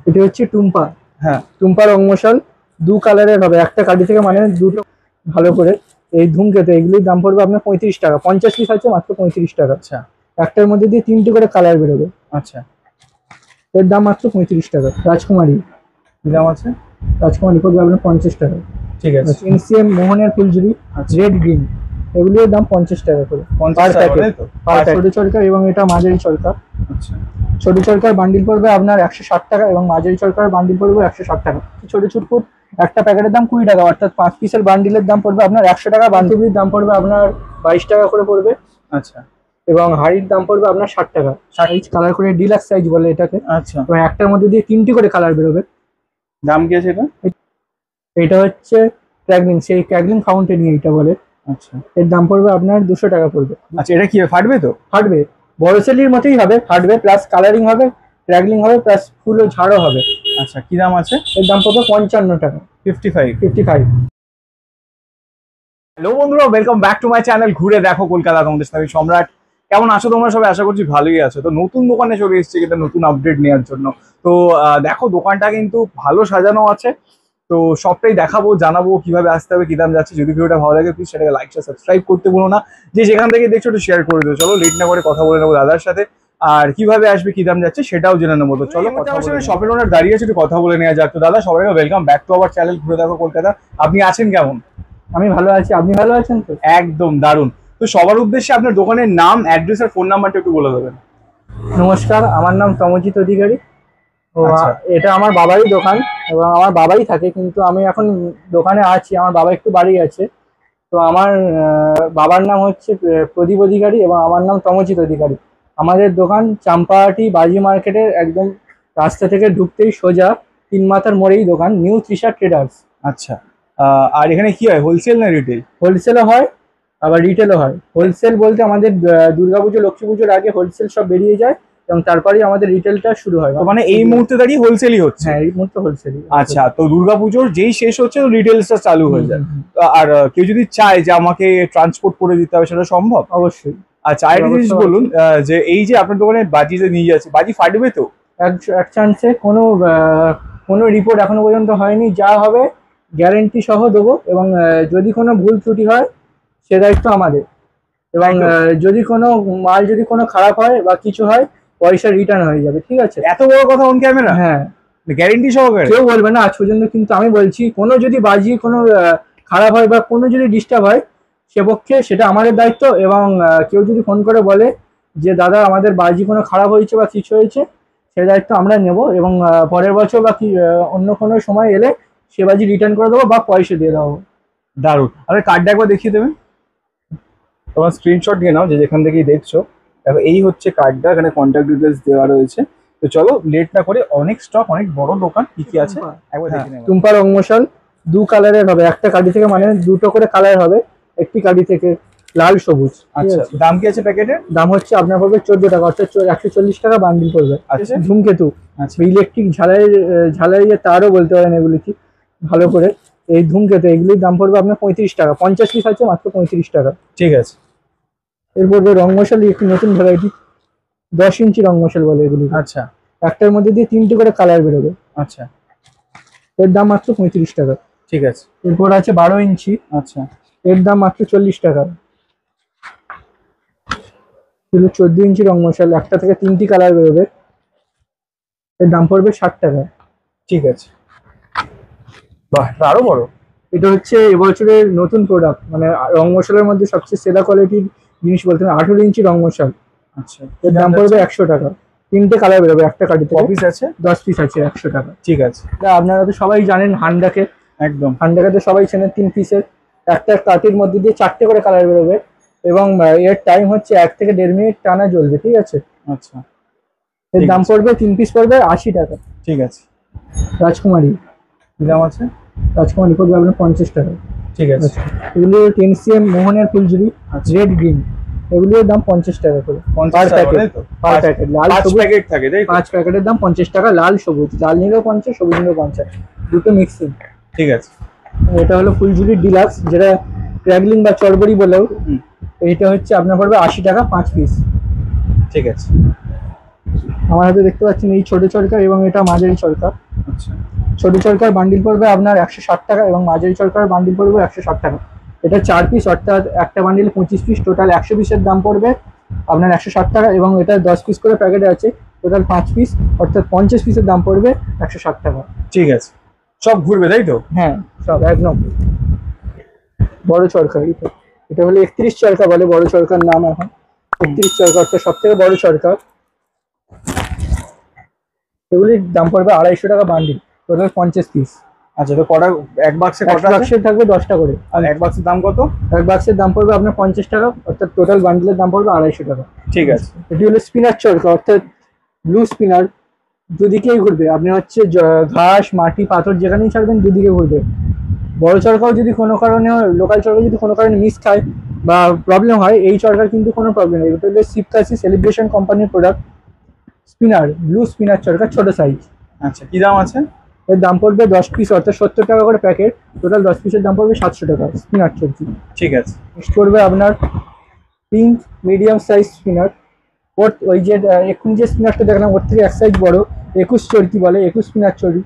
এটা হচ্ছে টুম্পা। হ্যাঁ, টুম্পা রং মশাল দু কালারের হবে, একটা কাঠি থেকে মানে দুটো ভালো করে। এই ধূমকেতু এগুলির দাম পড়বে আপনার 35 টাকা, 50 পিস আছে মাত্র 35 টাকা। আচ্ছা একটার মধ্যে দিয়ে 3টে করে কালার বেরোবে। আচ্ছা, এর দাম মাত্র 35 টাকা। রাজকুমারী কি দাম আছে? রাজকুমারী পড়বে আপনার 50 টাকা। ঠিক আছে। এনসিএম মোহনের ফুলঝুরি রেড গ্রিন এগুলোর দাম 50 টাকা করে পার প্যাকেট। ছোট চরকার এবং এটা মাঝারি চরকার। আচ্ছা, ছোট চরকার বান্ডিল পড়বে আপনার 160 টাকা এবং মাঝারি চরকার বান্ডিল পড়বে 160 টাকা। ছোট ছুটপুট একটা প্যাকেটের দাম 20 টাকা, অর্থাৎ 5 পিসের বান্ডিলের দাম পড়বে আপনার 100 টাকা। বান্ধবীর দাম পড়বে আপনার 22 টাকা করে পড়বে। আচ্ছা, এবং হাড়ির দাম পড়বে আপনার 60 টাকা। সাইজ কালার করে ডিলাক্স সাইজ বলে এটাকে। আচ্ছা, এবং একটার মধ্যে দিয়ে 3টি করে কালার বেরোবে। দাম কি আছে এটা? এটা হচ্ছে ক্র্যাগলিং, সেই ক্র্যাগলিং ফাউন্টেন এটা বলে। আচ্ছা, এর দাম পড়বে আপনার 200 টাকা পড়বে। আচ্ছা, এটা কি ফাটবে তো? ফাটবে, বড় সেলির মতোই হবে, ফাটবে প্লাস কালারিং হবে, ক্র্যাগলিং হবে প্লাস ফুল ও ঝাড়ও হবে। আচ্ছা, কি দাম আছে? এর দাম পড়বে 55 টাকা। 55। হ্যালো বন্ধুরা, welcome back to my channel ঘুরে দেখো কলকাতা। তোমাদের সাথে আমি সম্রাট। কেমন আছো তোমরা সবাই? আশা করছি ভালোই আছো। তো নতুন দোকানে চলে এসেছি এটা নতুন আপডেট নেওয়ার জন্য। তো দেখো দোকানটা কিন্তু ভালো সাজানো আছে। তো সবটাই দেখাবো, জানাবো কিভাবে আসতে হবে, কি দাম যাচ্ছে। যদি ভিডিওটা ভালো লাগে প্লিজ সেটাকে লাইক শেয়ার সাবস্ক্রাইব করতে ভুলো না। যে যেখান থেকে দেখছো একটু শেয়ার করে দিও। চলো লেট না করে কথা বলে নেবো দাদার সাথে, আর কিভাবে আসবে কি দাম যাচ্ছে সেটাও জেনে নেবো। তো চলো শপের ওনার দাঁড়িয়ে আছে, একটু কথা বলে নেওয়া যাক। তো দাদা সবাইকে welcome back to our channel ঘুরে দেখো কলকাতা। আপনি আছেন কেমন? আমি ভালো আছি, আপনি ভালো আছেন তো? একদম দারুণ। তো সবার উদ্দেশ্যে আপনার দোকানের নাম, অ্যাড্রেস আর ফোন নাম্বারটা একটু বলে দেবেন। নমস্কার, আমার নাম তমজিৎ অধিকারী। ও আচ্ছা। এটা আমার বাবারই দোকান এবং আমার বাবাই থাকে, কিন্তু আমি এখন দোকানে আছি, আমার বাবা একটু বাড়ি আছে। তো আমার বাবার নাম হচ্ছে প্রদীপ অধিকারী এবং আমার নাম তমজিৎ অধিকারী। আমাদের দোকান চাম্পাহাটি বাজি মার্কেটের একদম রাস্তা থেকে ঢুকতেই সোজা 3 মাথার মোড়েই দোকান, নিউ তৃষা ট্রেডার্স। আচ্ছা, আর এখানে কি হয়, হোলসেল না রিটেল? হোলসেলও হয় আবার রিটেলও হয়। হোলসেল বলতে আমাদের দুর্গাপুজো লক্ষ্মী পুজোর আগে হোলসেল সব বেরিয়ে যায় এবং তারপরেই আমাদের রিটেলটা শুরু হয়। মানে এই মুহূর্তে দাঁড়িয়ে হোলসেলই হচ্ছে? হ্যাঁ, এই মুহূর্তে হোলসেলই। আচ্ছা, তো দুর্গাপুজোর যেই শেষ হচ্ছে তো রিটেলসটা চালু হয়ে যায়। আর কেউ যদি চায় যে আমাকে ট্রান্সপোর্ট করে দিতে হবে, সেটা সম্ভব? অবশ্যই। আচ্ছা, আরেকটা জিনিস বলুন, যে এই যে আপনার দোকানে বাজি যে নিয়ে যাচ্ছে, বাজি ফাটবে তো? এক চান্সে কোনো রিপোর্ট এখনো পর্যন্ত হয়নি, যা হবে গ্যারেন্টি সহ দেবো। এবং যদি কোনো ভুল ত্রুটি হয় সে দায়িত্ব আমাদের। এবং যদি কোনো মাল যদি কোনো খারাপ হয় বা কিছু হয়, পয়সা রিটার্ন হয়ে যাবে। ঠিক আছে? এত বড় কথা অন ক্যামেরা? হ্যাঁ, গ্যারেন্টি সহকারে? কেউ বলবে না আজ পর্যন্ত, কিন্তু আমি বলছি কোনো যদি বাজি কোনো খারাপ হয় বা কোনো যদি ডিস্টার্ব হয় সেপক্ষে সেটা আমাদের দায়িত্ব। এবং কেউ যদি ফোন করে বলে যে দাদা আমাদের বাজি কোনো খারাপ হয়েছে বা কিছু হয়েছে, সে দায়িত্ব আমরা নেব এবং পরের বছর বা অন্য কোনো সময় এলে সে বাজি রিটার্ন করে দেবো বা পয়সা দিয়ে দেবো। দারুণ। আপনার কার্ডটা একবার দেখিয়ে দেবেন। তোমার স্ক্রিনশট নিয়ে নাও যে যেখান থেকেই দেখছো। দেখো এই হচ্ছে কার্ডটা, এখানে কন্ট্যাক্ট ডিটেলস দেওয়া রয়েছে। তো চলো লেট না করে, অনেক স্টক, অনেক বড় দোকান, কি কি আছে একবার দেখে নেব। টুম্পা রং মশাল দু কালারের হবে, একটা কাঠি থেকে মানে দুটো করে কালার হবে, একটি কাঠি থেকে লাল সবুজ। আচ্ছা, দাম কি আছে প্যাকেটের? দাম হচ্ছে আপনার পড়বে 14 টাকা, অর্থাৎ 140 টাকা বান্ডিল পড়বে। আচ্ছা, ধূমকেতু ইলেকট্রিক ঝালাই তারও বলতে পারেন এগুলি কি ভালো করে। এই ধূমকেতু এগুলির দাম পড়বে আপনার 35 টাকা, 50 পিস আছে মাত্র 35 টাকা। ঠিক আছে। এর পড়বে রং মশাল, একটি নতুন ভ্যারাইটি 10 ইঞ্চি রং মশাল বলে এগুলি। আচ্ছা, একটার মধ্যে দিয়ে 3টে করে কালার বেরোবে। আচ্ছা, এর দাম মাত্র 35 টাকা। ঠিক আছে। এরপর আছে 12 ইঞ্চি। আচ্ছা, এর দাম মাত্র 40 টাকা। 14 ইঞ্চি রং মশাল, একটা থেকে 3টি কালার বেরোবে, এর দাম পড়বে 60 টাকা। ঠিক আছে। বাহ, আরো বড়। এটা হচ্ছে এবছরের নতুন প্রোডাক্ট, মানে রং মশালের মধ্যে সবচেয়ে সেরা কোয়ালিটির জিনিস বলতে 18 ইঞ্চি রং মশাল। আচ্ছা, এর দাম পড়বে 100 টাকা। 3টে কালার বেরোবে, একটা কাঠি থেকে। পিস আছে? 10 পিস আছে, 100 টাকা। ঠিক আছে। আপনারা তো সবাই জানেন হান্ডাকে, একদম হান্ডাকে তো সবাই চেনেন। 3 পিসের একটা কাঠির মধ্যে দিয়ে 4টে করে কালার বেরোবে এবং এর টাইম হচ্ছে 1 থেকে 1.5 মিনিট টানা জ্বলবে। ঠিক আছে? আচ্ছা, এর দাম পড়বে 3 পিস পড়বে 80 টাকা। ঠিক আছে। রাজকুমারী কি দাম আছে? রাজকুমারী পড়বে আপনার 50 টাকা। ঠিক আছে। এগুলো এনসিএম মোহনের ফুলঝুরি রেড গ্রিন, এগুলোর দাম 50 টাকা করে পার প্যাকেট। লাল 5 প্যাকেট থাকে, তাই 5 প্যাকেটের দাম 50 টাকা। লাল সবুজ, লাল নিলেও 50, সবুজ নিলেও 50, দুটো মিক্সিং। ঠিক আছে। এটা হলো ফুলঝুরি ডিলাক্স, যেটা ক্র্যাগলিং বা চড়বড়ি বলেও। এইটা হচ্ছে আপনার পড়বে 80 টাকা 5 পিস। ঠিক আছে। আমার হাতে দেখতে পাচ্ছেন এই ছোট চরকার এবং এটা মাঝারি চরকার। আচ্ছা ছোট চরকার বান্ডিল পড়বে আপনার 160 টাকা এবং মাঝারি চরকার বান্ডিল পড়বে 160 টাকা। এটা 4 পিস, অর্থাৎ একটা বান্ডিলে 25 পিস, টোটাল 100 পিসের দাম পড়বে আপনার 160 টাকা। এবং এটা 10 পিস করে প্যাকেটে আছে, টোটাল 5 পিস, অর্থাৎ 50 পিসের দাম পড়বে 160 টাকা। ঠিক আছে, সব ঘুরবে তাই তো? হ্যাঁ, সব একদম। বড় চরকা, এটা হলো 31 চরকা বলে, বড় চরকার নাম এখন 31 চরকা, অর্থাৎ সব থেকে বড় চরকা। এগুলির দাম পড়বে 250 টাকা বান্ডিল, টোটাল 50 পিস। আচ্ছা, তো কটা এক বাক্সে এক কটা আছে? বাক্সে থাকবে 10টা করে। আর এক বাক্সের দাম কত? এক বাক্সের দাম পড়বে আপনার 50 টাকা, অর্থাৎ টোটাল বান্ডিলের দাম পড়বে 250 টাকা। ঠিক আছে। এটি হলো স্পিনার চরকা, অর্থাৎ ব্লু স্পিনার, দুদিকেই ঘুরবে। আপনি হচ্ছে ঘাস, মাটি, পাথর যেখানেই ছাড়বেন দুদিকে ঘুরবে। বড় চরকাও যদি কোনো কারণে, লোকাল চরকা যদি কোনো কারণে মিস খায় বা প্রবলেম হয়, এই চরকার কিন্তু কোনো প্রবলেম নেই। এটা হলো শিবকাশি সেলিব্রেশন কোম্পানির প্রোডাক্ট, স্পিনার, ব্লু স্পিনার চরকা, ছোট সাইজ। আচ্ছা, কি দাম আছে? এর দাম পড়বে 10 পিস, অর্থাৎ 70 টাকা করে প্যাকেট, টোটাল 10 পিসের দাম পড়বে 700 টাকা। স্পিনার চরকি ঠিক আছে। নেক্সট পড়বে আপনার পিঙ্ক মিডিয়াম সাইজ স্পিনার। ওর ওই যে এখন যে স্পিনারটা দেখলাম ওর থেকে এক সাইজ বড়, 21 চরকি বলে, 21 স্পিনার চরকি,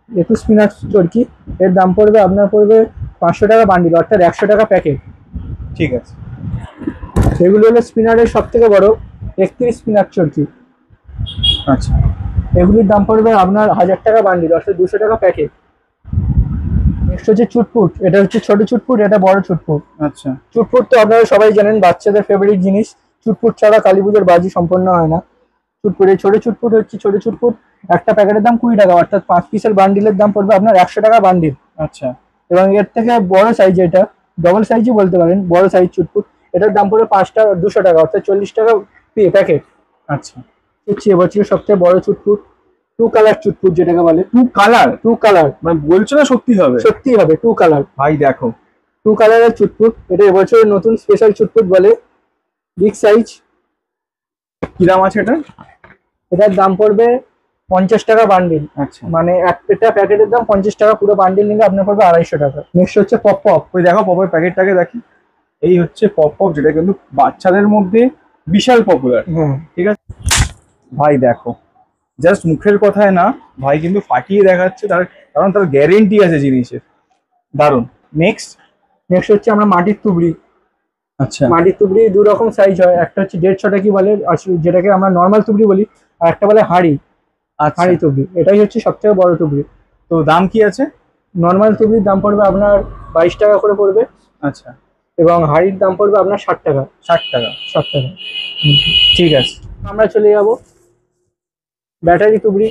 21 স্পিনার চরকি। এর দাম পড়বে আপনার পড়বে 500 টাকা বান্ডিল, অর্থাৎ 100 টাকা প্যাকেট। ঠিক আছে। এগুলো হলো স্পিনারের সব থেকে বড় 31 স্পিনার চরকি। আচ্ছা, এগুলির দাম পড়বে আপনার 1000 টাকা বান্ডিল, অর্থাৎ 200 টাকা প্যাকেট। নেক্সট হচ্ছে চুটপুট, এটা হচ্ছে ছোট চুটপুট, এটা বড় চুটপুট। আচ্ছা, চুটপুট তো আপনারা সবাই জানেন, বাচ্চাদের ফেভারিট জিনিস। চুটপুট ছাড়া কালী পুজোর বাজি সম্পন্ন হয় না। চুটপুট, এই ছোট চুটপুট হচ্ছে, ছোট চুটপুট একটা প্যাকেটের দাম 20 টাকা, অর্থাৎ 5 পিসের বান্ডিলের দাম পড়বে আপনার 100 টাকা বান্ডিল। আচ্ছা, এবং এর থেকে বড় সাইজ, এটা ডবল সাইজই বলতে পারেন, বড় সাইজ চুটপুট, এটার দাম পড়বে 5টা 200 টাকা, অর্থাৎ 40 টাকা প্যাকেট। আচ্ছা। হচ্ছে এবছরের সবথেকে বড় চুটপুট, 2 কালার চুটপুট যেটাকে বলে। 2 কালার? 2 কালার মানে বলছো না সত্যি হবে? সত্যি হবে, 2 কালার। ভাই দেখো, 2 কালারের চুটপুট, এটা এবছরের নতুন স্পেশাল চুটপুট বলে, বিগ সাইজ। কি দাম আছে এটা? এটার দাম পড়বে 50 টাকা বান্ডিল, আচ্ছা, মানে একটা প্যাকেটের দাম 50 টাকা, পুরো বান্ডিল নিলে আপনার পড়বে 250 টাকা। নেক্সট হচ্ছে পপ পপ। ওই দেখো পপের প্যাকেটটাকে দেখি। এই হচ্ছে পপ পপ, যেটা কিন্তু বাচ্চাদের মধ্যে বিশাল পপুলার। হ্যাঁ, ঠিক আছে ভাই, দেখো জাস্ট মুখের কথায় না, ভাই কিন্তু ফাটিয়ে দেখাচ্ছে, তার কারণ তার গ্যারেন্টি আছে জিনিসের। দারুণ। নেক্সট হচ্ছে আমরা মাটির তুবড়ি। আচ্ছা, মাটির তুবড়ি 2 রকম সাইজ হয়, একটা হচ্ছে 150 টাকা বলে, যেটাকে আমরা নর্মাল তুবড়ি বলি, আর একটা বলে হাঁড়ি, আচ্ছা। হাঁড়ি তুবড়ি। এটাই হচ্ছে সব থেকে বড় তুবড়ি। তো দাম কি আছে? নর্মাল তুবড়ির দাম পড়বে আপনার 22 টাকা করে পড়বে, আচ্ছা, এবং হাঁড়ির দাম পড়বে আপনার 60 টাকা। 60 টাকা। 60 টাকা। ঠিক আছে। আমরা চলে যাব ব্যাটারি তুবড়ি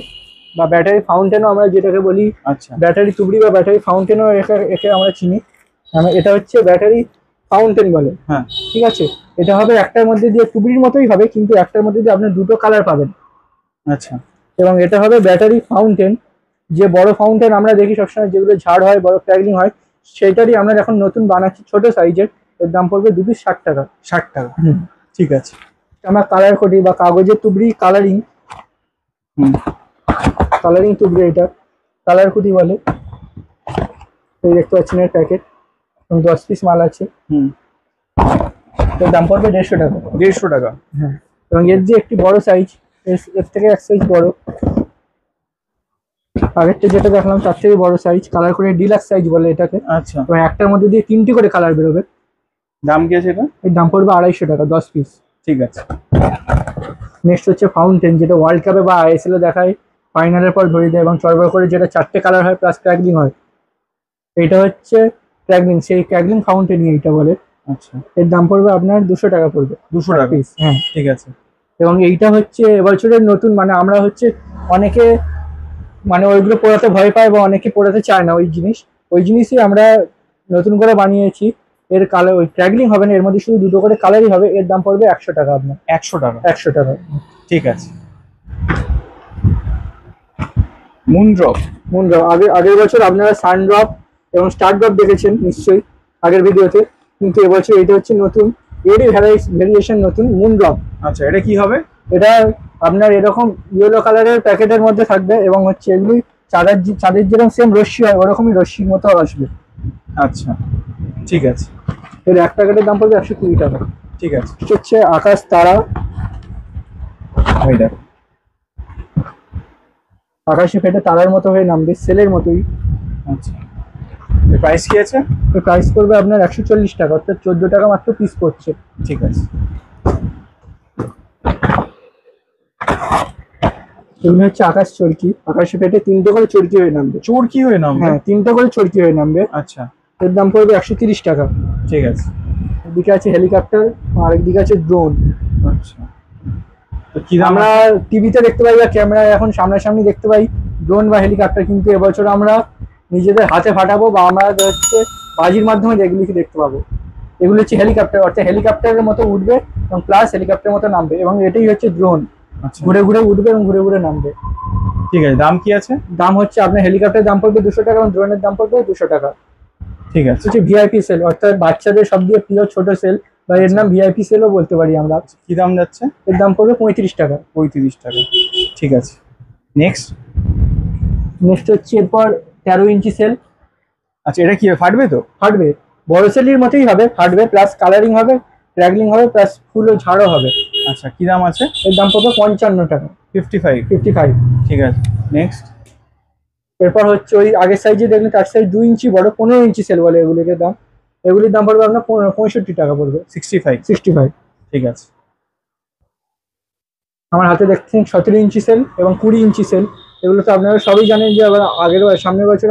বা ব্যাটারি ফাউন্টেনও আমরা যেটাকে বলি। আচ্ছা, ব্যাটারি তুবড়ি বা ব্যাটারি ফাউন্টেনও একে আমরা চিনি। এটা হচ্ছে ব্যাটারি ফাউন্টেন বলে। হ্যাঁ, ঠিক আছে, এটা হবে একটার মধ্যে দিয়ে, তুবড়ির মতোই হবে, কিন্তু একটার মধ্যে দিয়ে আপনি 2টো কালার পাবেন। আচ্ছা, এবং এটা হবে ব্যাটারি ফাউন্টেন। যে বড় ফাউন্টেন আমরা দেখি সবসময়, যেগুলো ঝাড় হয়, বড় ক্র্যাকলিং হয়, সেটারই আমরা এখন নতুন বানাচ্ছি ছোট সাইজের। এর দাম পড়বে 2 পিস 60 টাকা। 60 টাকা। ঠিক আছে। আমরা কালার করি বা কাগজের তুবড়ি, কালারিং, কালারিং তুবড়ি, এটা কালার কুটি বলে। এই দেখতে পাচ্ছেন এর প্যাকেট, 10 পিস মাল আছে। এর দাম পড়বে 150 টাকা। 150 টাকা। হ্যাঁ, এবং এর যে একটি বড় সাইজ, এর থেকে এক সাইজ বড়, আগেরটা যেটা দেখলাম তার থেকে বড় সাইজ, কালার করে ডিলাক্স সাইজ বলে এটাকে। আচ্ছা, এবং একটার মধ্যে দিয়ে 3টি করে কালার বেরোবে। দাম কি আছে এটা? এর দাম পড়বে 250 টাকা, 10 পিস। ঠিক আছে। নেক্সট হচ্ছে ফাউন্টেন, যেটা ওয়ার্ল্ড কাপে বা আইএসএল এ দেখায়, ফাইনালের পর ধরিয়ে দেয় এবং চড়বড় করে, যেটা 4টে কালার হয় প্লাস ক্র্যাকলিং হয়। এটা হচ্ছে ক্র্যাকলিং, সেই ক্র্যাকলিং ফাউন্টেনই এইটা বলে। আচ্ছা, এর দাম পড়বে আপনার 200 টাকা পড়বে, 200 টাকা পিস। হ্যাঁ, ঠিক আছে। এবং এইটা হচ্ছে এবছরের নতুন, মানে আমরা হচ্ছে অনেকে মানে ওইগুলো পোড়াতে ভয় পায় বা অনেকে পোড়াতে চায় না ওই জিনিসই আমরা নতুন করে বানিয়েছি। এর কালার ওই ক্র্যাকলিং হবে না, এর মধ্যে শুধু 2টো করে কালারই হবে। এর দাম পড়বে 100 টাকা আপনার। 100 টাকা। 100 টাকা। ঠিক আছে। মুনড্রপ। আগের বছর আপনারা সানড্রপ এবং স্টার ড্রপ দেখেছেন নিশ্চয়ই আগের ভিডিওতে, কিন্তু এবছর এটা হচ্ছে নতুন, এরই ভেরিয়েশন নতুন, মুন ড্রপ। আচ্ছা, এটা কি হবে? এটা আপনার এরকম ইয়েলো কালারের প্যাকেটের মধ্যে থাকবে, এবং হচ্ছে এগুলি চাঁদের যেরকম সেম রশ্মি হয়, ওরকমই রশ্মির মতো আসবে। আচ্ছা, ঠিক আছে। এর এক প্যাকেটের দাম পড়বে 120 টাকা। ঠিক আছে। হচ্ছে আকাশ তারা, ওই দেখো আকাশে ফেটে তারার মতো হয়ে নামবে, সেলের মতোই। আচ্ছা, এর প্রাইস কি আছে? এর প্রাইস পড়বে আপনার 140 টাকা, অর্থাৎ 14 টাকা মাত্র পিস পড়ছে। ঠিক আছে। এগুলো হচ্ছে আকাশ চরকি, আকাশে ফেটে 3টে করে চরকি হয়ে নামবে। চরকি হয়ে নামবে? হ্যাঁ, 3টে করে চরকি হয়ে নামবে। আচ্ছা, এর দাম পড়বে 130 টাকা। ঠিক আছে। এদিকে আছে হেলিকপ্টার, আর একদিকে আছে ড্রোন। আচ্ছা, তো কি দাম? আমরা টিভিতে দেখতে পাই বা ক্যামেরায় এখন সামনাসামনি দেখতে পাই ড্রোন বা হেলিকপ্টার, কিন্তু এবছর আমরা নিজেদের হাতে ফাটাবো বা আমরা হচ্ছে বাজির মাধ্যমে এগুলিকে দেখতে পাবো। এগুলো হচ্ছে হেলিকপ্টার, অর্থাৎ হেলিকপ্টারের মতো উঠবে এবং প্লাস হেলিকপ্টারের মতো নামবে, এবং এটাই হচ্ছে ড্রোন। আচ্ছা, ঘুরে ঘুরে উঠবে এবং ঘুরে ঘুরে নামবে। ঠিক আছে। দাম কি আছে? দাম হচ্ছে আপনার হেলিকপ্টারের দাম পড়বে 200 টাকা এবং ড্রোনের দাম পড়বে 200 টাকা। ঠিক আছে। হচ্ছে ভিআইপি সেল, অর্থাৎ বাচ্চাদের সব দিয়ে প্রিয় ছোট সেল, বা এর নাম ভিআইপি সেলও বলতে পারি আমরা। কি দাম যাচ্ছে? এর দাম পড়বে 35 টাকা। 35 টাকা, ঠিক আছে। নেক্সট হচ্ছে এরপর 13 ইঞ্চি সেল। আচ্ছা, এটা কি ফাটবে তো? ফাটবে, বড় সেলের মতোই হবে, ফাটবে, প্লাস কালারিং হবে, ট্র্যাগলিং হবে, প্লাস ফুল ও ঝাড়ও হবে। আচ্ছা, কি দাম আছে? এর দাম পড়বে 55 টাকা। 55। ঠিক আছে। নেক্সট এরপর হচ্ছে ওই আগের সাইজে দেখলে তার সাইজ 2 ইঞ্চি বড়, 15 ইঞ্চি সেল বলে এগুলিকে দাম। এগুলির দাম পড়বে আপনার 65 টাকা পড়বে। 65। ঠিক আছে। আমার হাতে দেখছেন 17 ইঞ্চি সেল এবং 20 ইঞ্চি সেল। এগুলো তো আপনারা সবই জানেন যে আবার সামনের বছর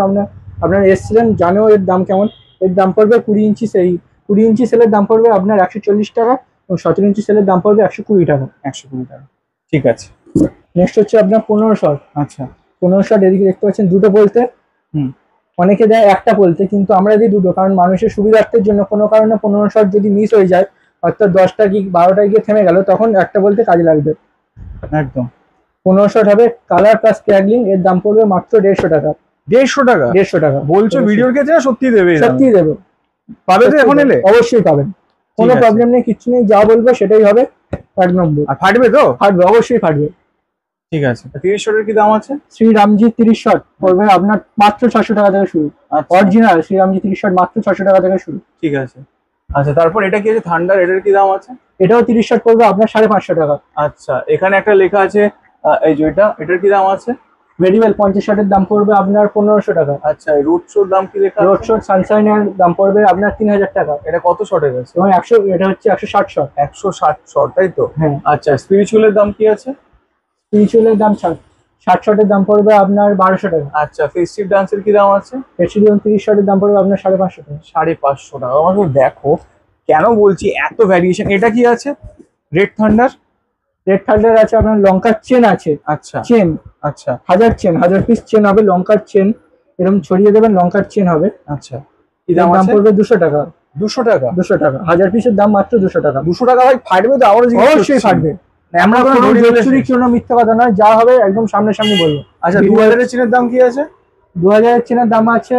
আপনারা এসেছিলেন, জানেও এর দাম কেমন। এর দাম পড়বে 20 ইঞ্চি, সেই 20 ইঞ্চি সেলের দাম পড়বে আপনার 140 টাকা এবং 17 ইঞ্চি সেলের দাম পড়বে 120 টাকা। 120 টাকা, ঠিক আছে। নেক্সট হচ্ছে আপনার 15 শট। আচ্ছা, 15 শট এদিকে দেখতে পাচ্ছেন দুটো বলতে, অনেকে দেয় একটা বলতে, কিন্তু আমরা দিই দুটো, কারণ মানুষের সুবিধার্থের জন্য কোনো কারণে 15 শট যদি মিস হয়ে যায়, অর্থাৎ 10টা কি 12টায় গিয়ে থেমে গেল, তখন একটা বলতে কাজে লাগবে। একদম 15 শট হবে, কালার প্লাস ক্র্যাগলিং। এর দাম পড়বে মাত্র 150 টাকা। 150 টাকা? 150 টাকা বলছো ভিডিওর ক্ষেত্রে? সত্যি দেবে? সত্যি দেবো। পাবে তো এখন এলে? অবশ্যই পাবেন, কোনো প্রবলেম নেই, কিছু নেই, যা বলবো সেটাই হবে, 1 নম্বর। আর ফাটবে তো? ফাটবে, অবশ্যই ফাটবে। ঠিক আছে। 30 শটের কি দাম আছে? শ্রীরামজি 30 শট পড়বে আপনার মাত্র 600 টাকা থেকে শুরু। অরিজিনাল শ্রীরামজি 30 শট মাত্র 600 টাকা থেকে শুরু। ঠিক আছে। আচ্ছা, তারপর এটা কি আছে থান্ডার, এটার কি দাম আছে? এটাও 30 শট পড়বে আপনার 550 টাকা। আচ্ছা, এখানে একটা লেখা আছে এই যে এটার কি দাম আছে? ভেরিবেল 50 শটের দাম পড়বে আপনার 1500 টাকা। আচ্ছা, রোড শোর দাম কি লেখা? রোড শট সানশাইনের দাম পড়বে আপনার 3000 টাকা। এটা কত শটের আছে? এবং 100, এটা হচ্ছে 160 শট। 160 শট, তাই তো? হ্যাঁ। আচ্ছা, স্পিরিচুয়ালের দাম কি আছে? স্পিরিচুয়ালের দাম 60 শটের দাম পড়বে আপনার 1200 টাকা। আচ্ছা, ফেস্টিভ ডান্সের কি দাম আছে? ফেস্টিভ 30 শটের দাম পড়বে আপনার 550 টাকা। 550 টাকা। আমাকে দেখো কেন বলছি এত ভ্যারিয়েশন। এটা কি আছে? রেড থান্ডার আছে আপনার, লঙ্কার চেন আছে। আচ্ছা, চেন, আচ্ছা, 1000 পিস চেন হবে, লঙ্কার চেন এরকম ছড়িয়ে দেবেন, লঙ্কার চেন হবে। আচ্ছা, কি দাম আছে? পড়বে 200 টাকা। 200 টাকা? 200 টাকা, 1000 পিসের দাম মাত্র 200 টাকা। 200 টাকা ভাই, ফাটবে তো? আবারও অবশ্যই ফাটবে। আমরা কোনো চুরি কোনো মিথ্যা কথা নয়, যা হবে একদম সামনাসামনি বলবো। আচ্ছা, 2000 এর চেনের দাম কি আছে? 2000 এর চেনের দাম আছে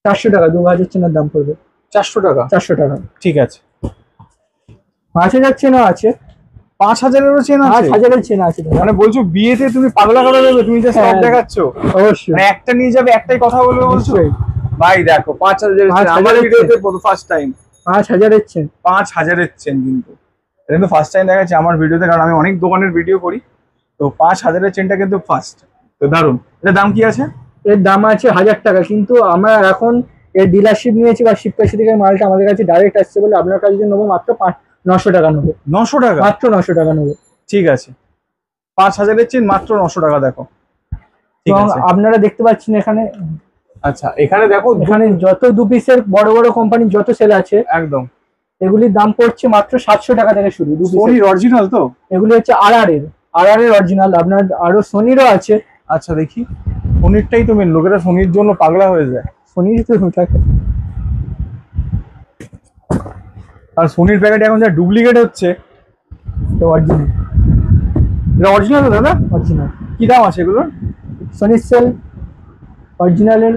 400 টাকা। 2000 চেনের দাম পড়বে 400 টাকা? 400 টাকা। ঠিক আছে। 5000 চেনও আছে। 5000 এরও চেন আছে? 5000 এর চেন আছে। মানে বলছো বিয়েতে তুমি পাগলা করে দেবে? তুমি যে সব দেখাচ্ছ? অবশ্যই। মানে একটা নিয়ে যাবে, একটাই কথা বলবে বলছো? ভাই দেখো 5000 এর চেন, আমার ভিডিওতে ফার্স্ট টাইম। 5000 এর চেন। 5000 এর চেন কিন্তু এটা কিন্তু ফার্স্ট টাইম দেখাচ্ছি আমার ভিডিওতে, কারণ আমি অনেক দোকানের ভিডিও করি, তো 5000 এর চেনটা কিন্তু ফার্স্ট। তো দারুন। এর দাম কি আছে? এর দাম আছে 1000 টাকা, কিন্তু আমরা এখন এর ডিলারশিপ নিয়েছি বা শিবকাশি থেকে মালটা আমাদের কাছে ডাইরেক্ট আসছে বলে আপনার কাছে নেবো মাত্র 900 টাকা নেবো। 900 টাকা? মাত্র 900 টাকা নেবো। ঠিক আছে, 5000 এর চেন মাত্র 900 টাকা। দেখো, ঠিক এবং আছে। আপনারা দেখতে পাচ্ছেন এখানে, আচ্ছা, এখানে দেখো এখানে যত 2 পিসের বড় বড় কোম্পানি যত সেল আছে, একদম এগুলির দাম পড়ছে মাত্র 700 টাকা থেকে শুরু। 2 পিসের সোনির অরিজিনাল তো? এগুলি হচ্ছে আর এর অরিজিনাল। আপনার আরো সোনিরও আছে। আচ্ছা, দেখি। সোনিরটাই তো মেন, লোকেরা সোনির জন্য পাগলা হয়ে যায়। সোনির তো থাকে, আর সোনির প্যাকেট এখন যা ডুপ্লিকেট হচ্ছে। তো অরিজিনাল। এটা অরিজিনাল তো দাদা? অরিজিনাল। কি দাম আছে এগুলোর? সোনির সেল অরিজিনালের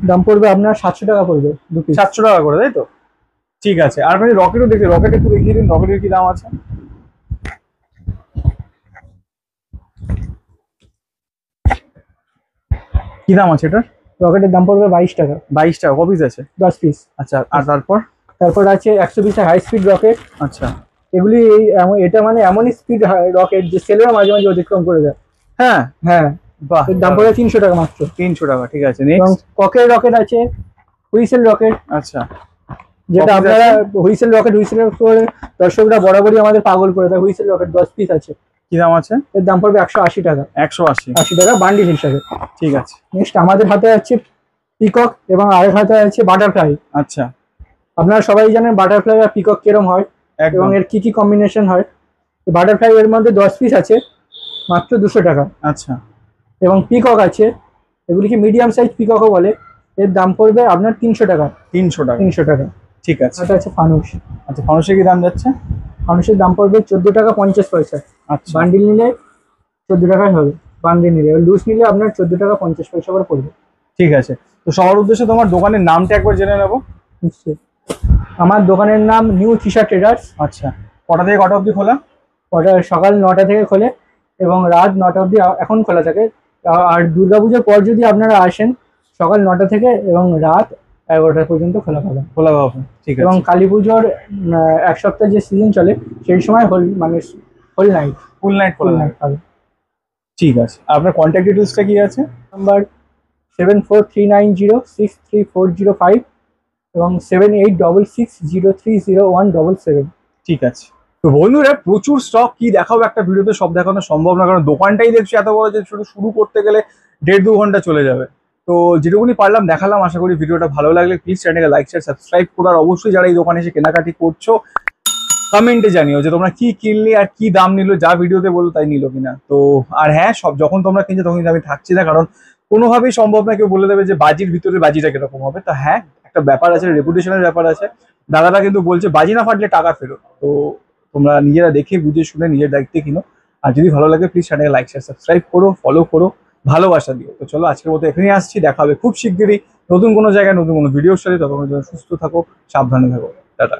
দাম পড়বে আপনার 700 টাকা পড়বে 2 পিস। 700 টাকা করে, তাই তো? ঠিক আছে। আর মানে রকেটও দেখি, রকেট একটু দেখিয়ে দিন, রকেটের কি দাম আছে? কি দাম আছে এটার? রকেটের দাম পড়বে 22 টাকা। 22 টাকা। কপিস আছে? 10 পিস। আচ্ছা, আর তারপর আছে 100 পিসের হাই স্পিড রকেট। আচ্ছা, এগুলি এটা মানে এমনই স্পিড রকেট যে সেলের মাঝে মাঝে অতিক্রম করে যায়। হ্যাঁ হ্যাঁ, বাহ, এর দাম পড়বে 300 টাকা মাত্র। 300 টাকা, ঠিক আছে। এবং নেক্সট। ককের রকেট আছে, হুইসেল রকেট, আচ্ছা, যেটা Cockers আপনারা হুইসেলের করে দর্শকরা বরাবরই আমাদের পাগল করে দেয়। হুইসেল রকেট 10 পিস আছে, কি দাম আছে? এর দাম পড়বে 180 টাকা, 180, 80 টাকা বান্ডিল হিসাবে। ঠিক আছে। নেক্সট আমাদের হাতে আছে পিকক এবং আরেক হাতে আছে বাটারফ্লাই। আচ্ছা, আপনারা সবাই জানেন বাটারফ্লাই আর পিকক কিরম হয় এবং একদম। এর কি কি কম্বিনেশন হয়। বাটারফ্লাই এর মধ্যে 10 পিস আছে, মাত্র 200 টাকা। আচ্ছা, এবং পিকক আছে, এগুলিকে মিডিয়াম সাইজ পিককও বলে, এর দাম পড়বে আপনার 300 টাকা। 300 টাকা, 300 টাকা। ঠিক আছে। এটা আছে ফানুস। আচ্ছা, ফানুসের কি দাম যাচ্ছে? ফানুসের দাম পড়বে 14 টাকা 50 পয়সা। আচ্ছা, বান্ডিল নিলে 14 টাকায় হবে, বান্ডিল নিলে। লুজ নিলে আপনার 14 টাকা 50 পয়সা করে পড়বে। ঠিক আছে। তো সবার উদ্দেশ্যে তোমার দোকানের নামটা একবার জেনে নেবো। নিশ্চয়ই। আমার দোকানের নাম নিউ তৃষা ট্রেডার্স। আচ্ছা, কটা থেকে কটা অবধি খোলা? ওটা সকাল 9টা থেকে খোলে এবং রাত 9টা অবধি এখন খোলা থাকে। আর দুর্গাপুজোর পর যদি আপনারা আসেন, সকাল 9টা থেকে এবং রাত 11টা পর্যন্ত খোলা পাবেন। খোলা পাবে, ঠিক এবং আছে। কালী পুজোর এক সপ্তাহ যে সিজন চলে সেই সময় হোল নাইট ফুল নাইট খোলা থাকে, পাবেন। ঠিক আছে। আপনার কন্ট্যাক্ট ডিটেলসটা কি আছে? নাম্বার 7439063405 এবং 7866030177। ঠিক আছে। তো বন্ধুরা, প্রচুর স্টক, কি দেখাবো একটা ভিডিওতে সব দেখানো সম্ভব না, কারণ দোকানটাই দেখছি এত বড় যে শুরু করতে গেলে 1.5-2 ঘন্টা চলে যাবে। তো যেটুকুনি পারলাম দেখালাম। আশা করি ভিডিওটা ভালো লাগলে প্লিজ চ্যানেলকে লাইক শেয়ার সাবস্ক্রাইব করো। আর অবশ্যই যারা এই দোকানে এসে কেনাকাটি করছো, কমেন্টে জানিও যে তোমরা কি কিনলে আর কি দাম নিল, যা ভিডিওতে বললো তাই নিল কিনা। তো আর হ্যাঁ, সব যখন তোমরা কিনছো তখন কিন্তু আমি থাকছি না, কারণ কোনোভাবেই সম্ভব না কেউ বলে দেবে যে বাজির ভিতরে বাজিটা কিরকম হবে। তো হ্যাঁ, একটা ব্যাপার আছে, রেপুটেশনের ব্যাপার আছে। দাদারা কিন্তু বলছে বাজি না ফাটলে টাকা ফেরত। তো তোমরা নিজেরা দেখে বুঝে শুনে নিজের দায়িত্বে কিনো। আর যদি ভালো লাগে প্লিজ চ্যানেলে লাইক শেয়ার সাবস্ক্রাইব করো, ফলো করো, ভালোবাসা দিও। তো চলো আজকের মতো এখানেই আসছি, দেখা হবে খুব শিগগিরই নতুন কোনো জায়গায় নতুন কোনো ভিডিওর সাথে। ততক্ষণের জন্য সুস্থ থাকো, সাবধানে থাকো, টাটা।